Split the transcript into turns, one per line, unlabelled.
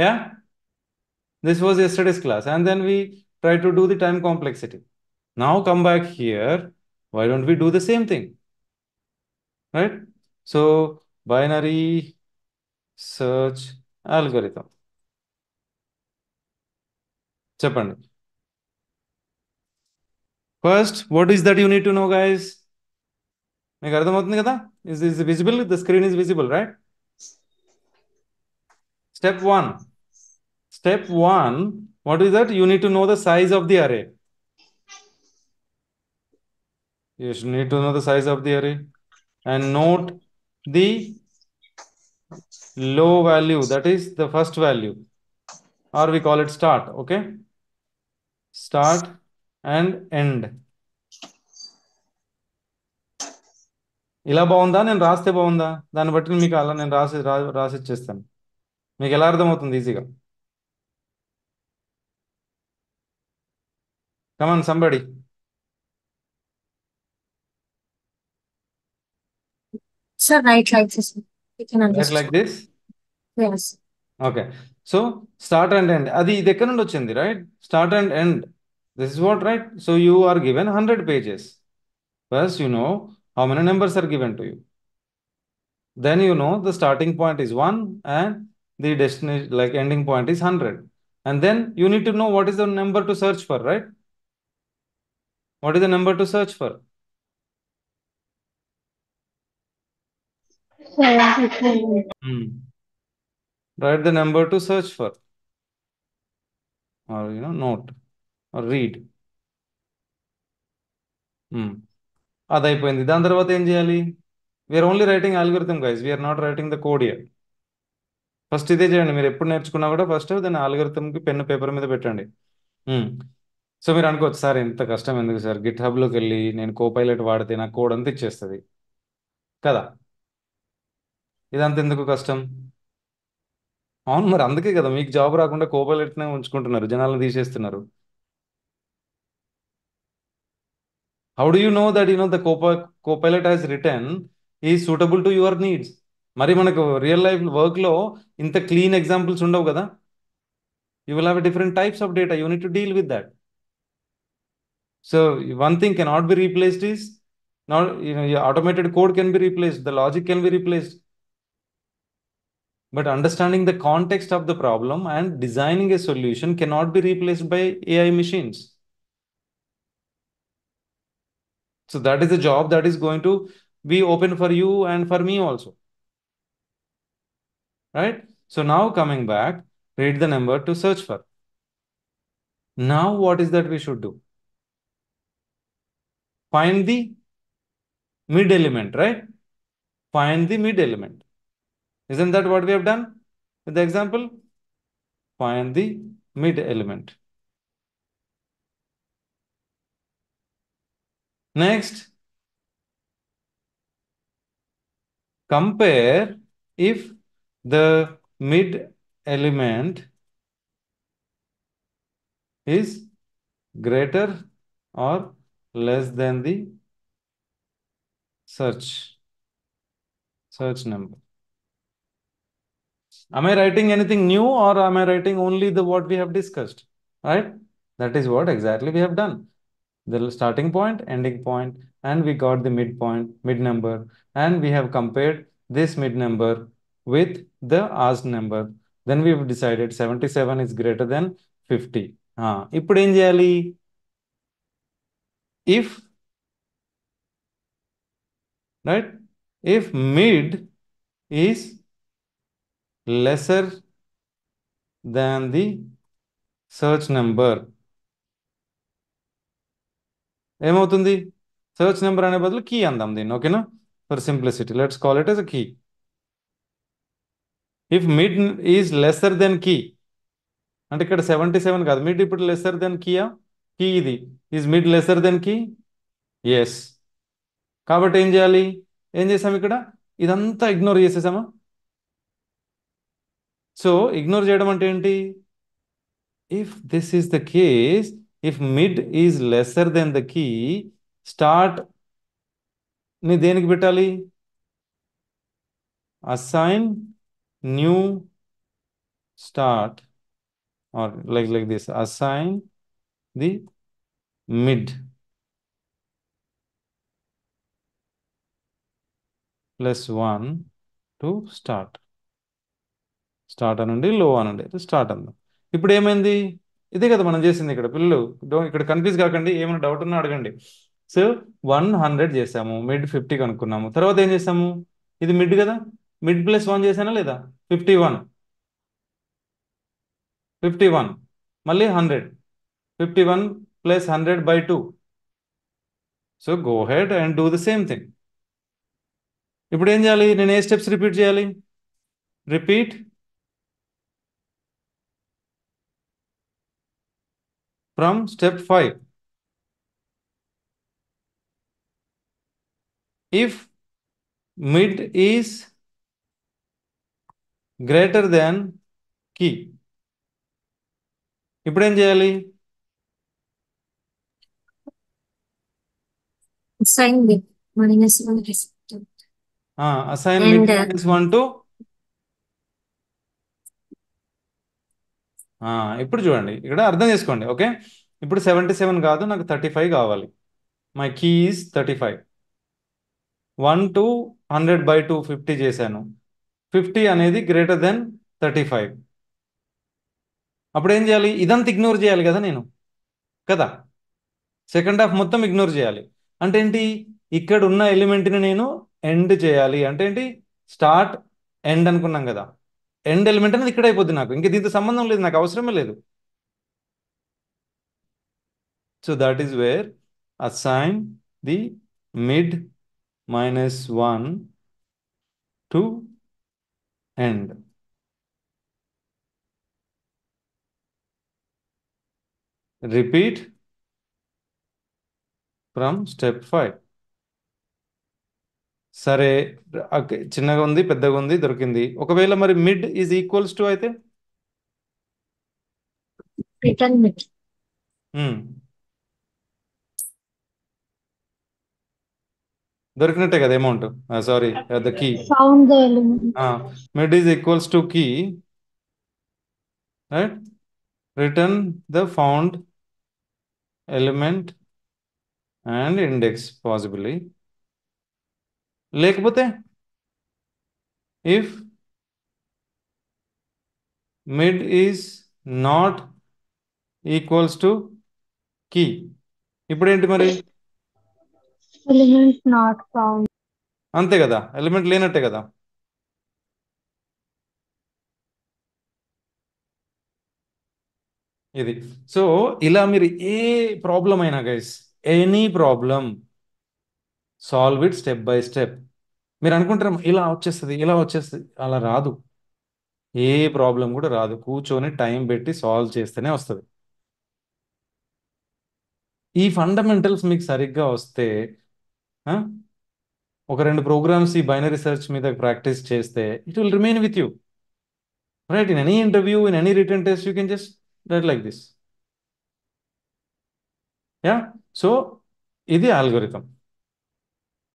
Yeah, this was yesterday's class, and then we try to do the time complexity. Now come back here. Why don't we do the same thing? Right? So binary search algorithm. చెప్పండి. First, what is that you need to know, guys? మీకు అర్థమవుతుంది కదా? Is visible? The screen is visible, right? Step 1. Step 1, what is that? You need to know the size of the array. You should need to know the size of the array and note the low value, that is the first value, or we call it start. Okay, start and end. ఇలా బాగుందా, నేను రాస్తే బాగుందా? దాన్ని బట్టి మీకు అలా నేను రాసి ఇచ్చేస్తాను. మీకు ఎలా అర్థమవుతుంది ఈజీగా? కమాన్ somebody.
Sir, write like this. You can
Write
understand.
like this.
Yes.
Okay, so start and end, అది ఇది ఎక్కడ నుండి వచ్చింది? Right, start and end, this is what, right? So you are given 100 pages. First you know how many numbers are given to you. Then you know the starting point is 1 and the destination, like ending point, is 100. And then you need to know what is the number to search for, right? What is the number to search for? Write the number to search for, or note or read. అది అయిపోయింది. దాని తర్వాత ఏం చేయాలి? We are only writing algorithm, guys. We are not writing the code here. First ఇదే చేయండి. మీరు ఎప్పుడు నేర్చుకున్నా కూడా ఫస్ట్ దాన్ని ఆల్గోరిథంకి పెన్ను పేపర్ మీద పెట్టండి. సో మీరు అనుకోవచ్చు, సార్ ఇంత కష్టం ఎందుకు సార్? గిట్ హబ్లోకి వెళ్ళి నేను కోపైలట్ వాడితే నాకు కోడ్ అంతా ఇచ్చేస్తుంది కదా, ఇదంతా ఎందుకు కష్టం? అవును, మరి అందుకే కదా మీకు జాబ్ రాకుండా కోపైలట్నే ఉంచుకుంటున్నారు, జనాలను తీసేస్తున్నారు. How do you know that the Copilot has return is suitable to your needs? మరి మనకు రియల్ లైఫ్ వర్క్లో ఇంత క్లీన్ ఎగ్జాంపుల్స్ ఉండవు కదా. You will have different types of data, you need to deal with that. So one thing cannot be replaced is not, your automated code can be replaced, the logic can be replaced, but understanding the context of the problem and designing a solution cannot be replaced by AI machines. So that is a job that is going to be open for you and for me also, right? So now coming back, read the number to search for. Now what is that we should do? Find the mid element, right? Find the mid element. Isn't that what we have done with the example? Find the mid element. Next, compare if the mid element is greater or less than the search number. Am I writing anything new, or am I writing only the what we have discussed? Right? That is what exactly we have done. The starting point, ending point, and we got the midpoint, mid number, and we have compared this mid number with the asked number. Then we have decided 77 is greater than 50. ఇప్పుడు ఏం చేయాలి? If, right, if mid is lesser than the search number, ఏమవుతుంది? search number అనే బదులు key అందాం దీన్ని, ఓకేనా? For simplicity let's call it as a key. If mid is lesser than key, అంటే ఇక్కడ 77 కాదు, మిడ్ ఇప్పుడు లెస్సర్ దెన్ కీయా? కీ ఇది. Is mid lesser than key? Yes. కాబట్టి ఏం చేయాలి? ఏం చేసాం ఇక్కడ? ఇదంతా ఇగ్నోర్ చేసేసామా? సో ఇగ్నోర్ చేయడం అంటే ఏంటి? If this is the case, if mid is lesser than the key, start ని దేనికి పెట్టాలి? Assign new start, or like this, assign the mid plus 1 to start. Start అనండి, లో అనండి, స్టార్ట్ అందాం. ఇప్పుడు ఏమైంది? ఇదే కదా మనం చేసింది ఇక్కడ. పిల్లలు ఇక్కడ కన్ఫ్యూజ్ కాకండి, ఏమైనా డౌట్ ఉన్నా అడగండి. సో 100 చేసాము, మిడ్ 50 కనుక్కున్నాము. తర్వాత ఏం చేసాము? ఇది మిడ్ కదా, మిడ్ ప్లస్ 1 చేసానా లేదా? 51, 51 మళ్ళీ 100, 51 plus 100/2. So go head and do the same thing. ఇప్పుడు ఏం చేయాలి? నేను ఏ స్టెప్స్ రిపీట్ చేయాలి? Repeat from step 5. If mid is greater than key, ఇప్పుడు ఏం చేయాలి?
Assign with -1 accepted.
Assign mid
And
-1 to. ఇప్పుడు చూడండి, ఇక్కడ అర్థం చేసుకోండి. ఓకే, ఇప్పుడు 77 కాదు, నాకు 35 కావాలి. My key is 35. 1 to 100/2 50 చేశాను. 50 అనేది గ్రేటర్ దెన్ 35. అప్పుడు ఏం చేయాలి? ఇదంతా ఇగ్నోర్ చేయాలి కదా నేను, కదా. సెకండ్ హాఫ్ మొత్తం ఇగ్నోర్ చేయాలి. అంటే ఏంటి? ఇక్కడ ఉన్న ఎలిమెంట్ని నేను ఎండ్ చేయాలి. అంటే ఏంటి? స్టార్ట్ ఎండ్ అనుకున్నాం కదా, ఎండ్ ఎలిమెంట్ అనేది ఇక్కడ అయిపోద్ది. నాకు ఇంక దీంతో సంబంధం లేదు, నాకు అవసరమే లేదు. So that is where assign the mid -1 to end. Repeat from step 5. సరే, చిన్నగా ఉంది, పెద్దగా ఉంది, దొరికింది. ఒకవేళ మరి మిడ్ ఈజ్ ఈక్వల్స్ టు అయితే
return mid.
దొరికినట్టే కదా amount. Sorry, the key.
Found the element.
Mid is equals to key, right? Return the found element and index possibly. లేకపోతే if mid is not equals to key, ఇప్పుడు ఏంటి మరి?
Element not found.
అంతే కదా, element లేనట్టే కదా. ఇది. So ఇలా మీరు ఏ ప్రాబ్లం అయినా guys, any problem, solve it step by step. మీరు అనుకుంటారు ఇలా వచ్చేస్తుంది, ఇలా వచ్చేస్తుంది, అలా రాదు. ఏ ప్రాబ్లం కూడా రాదు, కూర్చొని టైం పెట్టి సాల్వ్ చేస్తేనే వస్తుంది. ఈ ఫండమెంటల్స్ మీకు సరిగ్గా వస్తే, ఒక 2 ప్రోగ్రామ్స్ ఈ బైనరీ సెర్చ్ మీద ప్రాక్టీస్ చేస్తే, it will remain with you, right? In any interview, in any return test, you can just right like this. Yeah, so ఇది ఆల్గోరిథం.